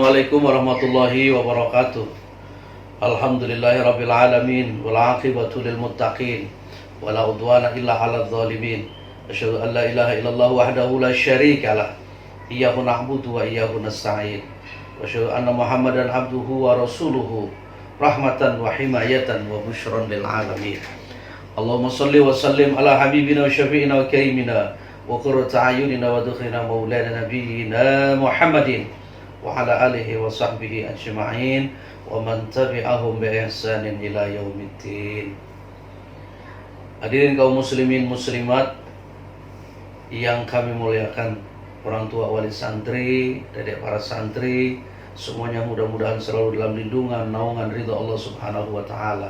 Assalamualaikum warahmatullahi wabarakatuh. Alhamdulillahirabbil alamin wal aqibatu lil muttaqin wala udwana illa 'alal zalimin. Asyhadu an la ilaha illallah wahdahu la syarika lah. Iyyahu na'budu wa iyyahu nasta'in. Wa asyhadu anna Muhammadan abduhu wa rasuluhu rahmatan wa himayatan wa busyran lil alamin. Allahumma shalli wa sallim ala habibina wa syafi'ina wa karimina wa qurrati a'yunina wa dukhina maulana nabiyyina Muhammadin wa ala alihi wa sahbihi ajma'in wa man tabi'ahum bi ihsanin ila yaumiddin. Hadirin kaum muslimin muslimat yang kami muliakan, orang tua wali santri, dedek para santri, semuanya mudah-mudahan selalu dalam lindungan naungan ridha Allah Subhanahu wa taala.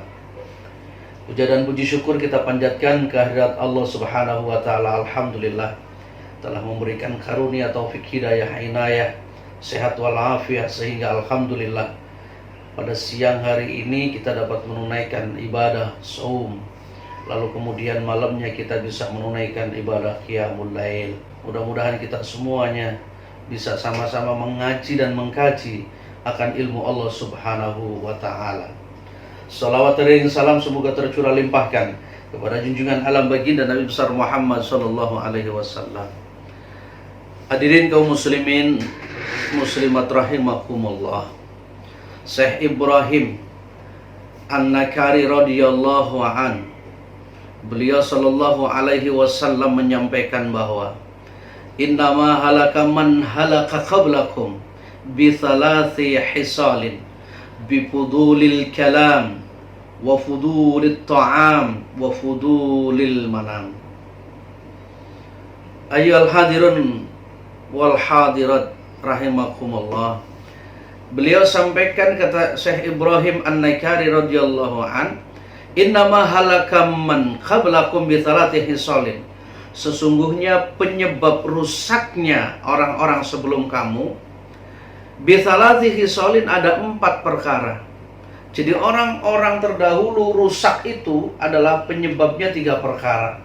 Puja dan puji syukur kita panjatkan kehadirat Allah Subhanahu wa taala. Alhamdulillah telah memberikan karunia taufik hidayah inayah sehat walafiat, sehingga alhamdulillah pada siang hari ini kita dapat menunaikan ibadah saum, lalu kemudian malamnya kita bisa menunaikan ibadah qiyamul lail. Mudah-mudahan kita semuanya bisa sama-sama mengaji dan mengkaji akan ilmu Allah Subhanahu wa taala. Salawat dan salam semoga tercurah limpahkan kepada junjungan alam baginda Nabi besar Muhammad sallallahu alaihi wasallam. Hadirin kaum muslimin muslimat rahimakumullah. Syekh Ibrahim An-Nakari radhiyallahu an, beliau sallallahu alaihi wasallam menyampaikan bahwa innama halaka man halaka qablakum bi thalathi hisalin bi fudulil kalam wa fudulit ta'am wa fudulil manam. Ayyuhal hadirun wal hadirat rahimakumullah. Beliau sampaikan, kata Syekh Ibrahim An-Nakari radhiyallahu an, innama halaka man qablakum bi thalathi hisalin. Sesungguhnya penyebab rusaknya orang-orang sebelum kamu bi thalathi hisalin, ada 4 perkara. Jadi orang-orang terdahulu rusak itu adalah penyebabnya 3 perkara.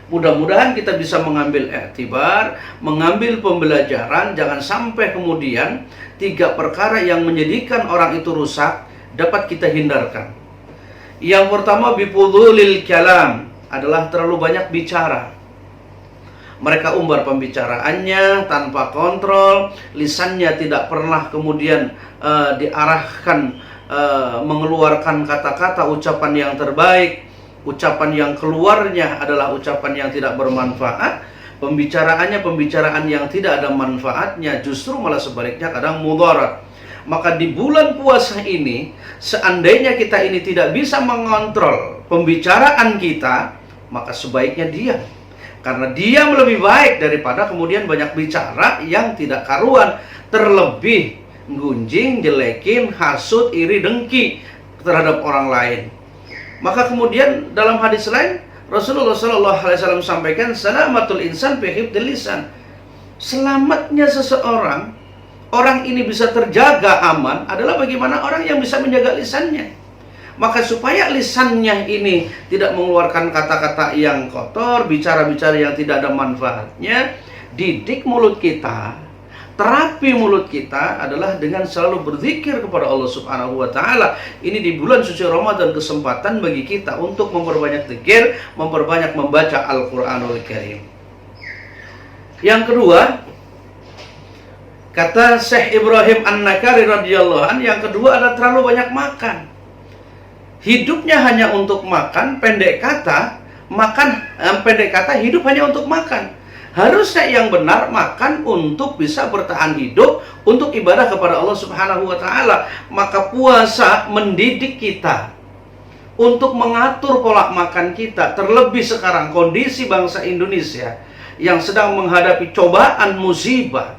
Mudah-mudahan kita bisa mengambil iktibar, mengambil pembelajaran, jangan sampai kemudian 3 perkara yang menjadikan orang itu rusak dapat kita hindarkan. Yang pertama bifudulil kalam, adalah terlalu banyak bicara. Mereka umbar pembicaraannya tanpa kontrol, lisannya tidak pernah kemudian diarahkan mengeluarkan kata-kata ucapan yang terbaik. Ucapan yang keluarnya adalah ucapan yang tidak bermanfaat. Pembicaraannya pembicaraan yang tidak ada manfaatnya, justru malah sebaliknya kadang mudarat. Maka di bulan puasa ini, seandainya kita ini tidak bisa mengontrol pembicaraan kita, maka sebaiknya diam. Karena diam lebih baik daripada kemudian banyak bicara yang tidak karuan, terlebih gunjing, jelekin, hasut, iri, dengki terhadap orang lain. Maka kemudian dalam hadis lain Rasulullah SAW sampaikan, salamatul insan fi hifdzil lisan. Selamatnya seseorang, orang ini bisa terjaga aman, adalah bagaimana orang yang bisa menjaga lisannya. Maka supaya lisannya ini tidak mengeluarkan kata-kata yang kotor, bicara-bicara yang tidak ada manfaatnya, didik mulut kita. Terapi mulut kita adalah dengan selalu berzikir kepada Allah Subhanahu wa taala. Ini di bulan suci Ramadan kesempatan bagi kita untuk memperbanyak zikir, memperbanyak membaca Al-Qur'anul Karim. Yang kedua, kata Syekh Ibrahim An-Nakari radhiyallahu an, yang kedua adalah terlalu banyak makan. Hidupnya hanya untuk makan, pendek kata hidup hanya untuk makan. Harusnya yang benar makan untuk bisa bertahan hidup, untuk ibadah kepada Allah Subhanahu wa taala. Maka puasa mendidik kita untuk mengatur pola makan kita. Terlebih sekarang kondisi bangsa Indonesia yang sedang menghadapi cobaan musibah,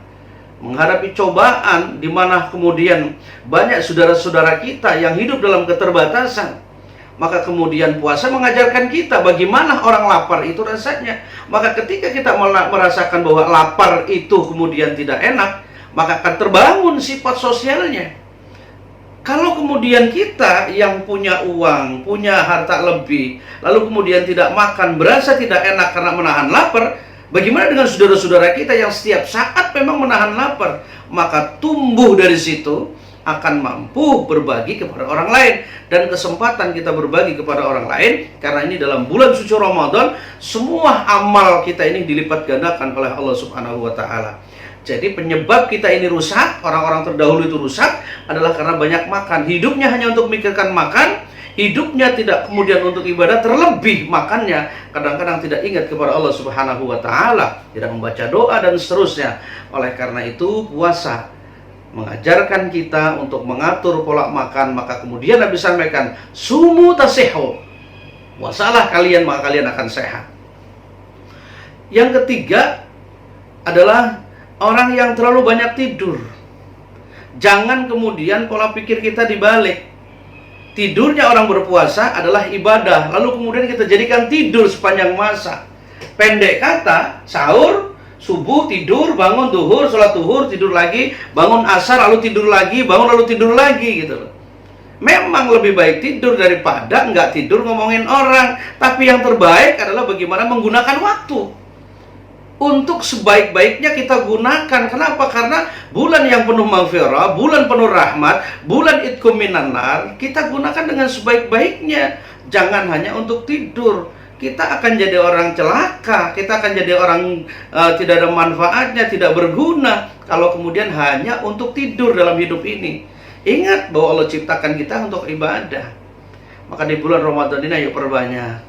menghadapi cobaan di mana kemudian banyak saudara-saudara kita yang hidup dalam keterbatasan. Maka kemudian puasa mengajarkan kita bagaimana orang lapar itu rasanya. Maka ketika kita merasakan bahwa lapar itu kemudian tidak enak, maka akan terbangun sifat sosialnya. Kalau kemudian kita yang punya uang, punya harta lebih, lalu kemudian tidak makan, berasa tidak enak karena menahan lapar, bagaimana dengan saudara-saudara kita yang setiap saat memang menahan lapar? maka tumbuh dari situ akan mampu berbagi kepada orang lain. Dan kesempatan kita berbagi kepada orang lain, karena ini dalam bulan suci Ramadan, semua amal kita ini dilipat gandakan oleh Allah Subhanahu wa Ta'ala. Jadi penyebab kita ini rusak, orang-orang terdahulu itu rusak, adalah karena banyak makan. Hidupnya hanya untuk memikirkan makan, hidupnya tidak kemudian untuk ibadah, terlebih makannya kadang-kadang tidak ingat kepada Allah Subhanahu wa Ta'ala, tidak membaca doa dan seterusnya. Oleh karena itu puasa mengajarkan kita untuk mengatur pola makan. Maka kemudian Nabi sampaikan, sumu tasihu, puasalah kalian maka kalian akan sehat. Yang ketiga adalah orang yang terlalu banyak tidur. Jangan kemudian pola pikir kita dibalik. Tidurnya orang berpuasa adalah ibadah, lalu kemudian kita jadikan tidur sepanjang masa. Pendek kata, sahur, subuh tidur, bangun duhur, sholat duhur, tidur lagi, bangun asar, lalu tidur lagi, bangun lalu tidur lagi gitu loh. Memang lebih baik tidur daripada nggak tidur ngomongin orang. Tapi yang terbaik adalah bagaimana menggunakan waktu. Untuk sebaik-baiknya kita gunakan. Kenapa? Karena bulan yang penuh maghfirah, bulan penuh rahmat, bulan idkum minan nar, kita gunakan dengan sebaik-baiknya. Jangan hanya untuk tidur. Kita akan jadi orang celaka, kita akan jadi orang tidak ada manfaatnya, tidak berguna kalau kemudian hanya untuk tidur dalam hidup ini. Ingat bahwa Allah ciptakan kita untuk ibadah. Maka di bulan Ramadan ini ayo perbanyak.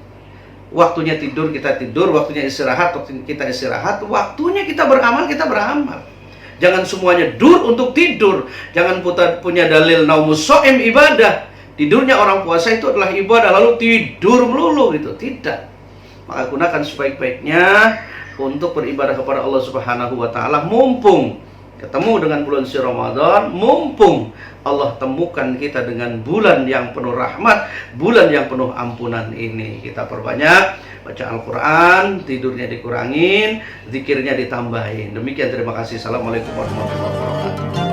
Waktunya tidur kita tidur, waktunya istirahat kita istirahat, waktunya kita beramal kita beramal. Jangan semuanya dur untuk tidur. Jangan punya dalil naumus shaim ibadah. Tidurnya orang puasa itu adalah ibadah, lalu tidur melulu gitu. Tidak. Maka gunakan sebaik-baiknya untuk beribadah kepada Allah Subhanahu wa Ta'ala. Mumpung ketemu dengan bulan suci Ramadan, mumpung Allah temukan kita dengan bulan yang penuh rahmat, bulan yang penuh ampunan ini. Kita perbanyak baca Al-Quran, tidurnya dikurangin, zikirnya ditambahin. Demikian, terima kasih. Assalamualaikum warahmatullahi wabarakatuh.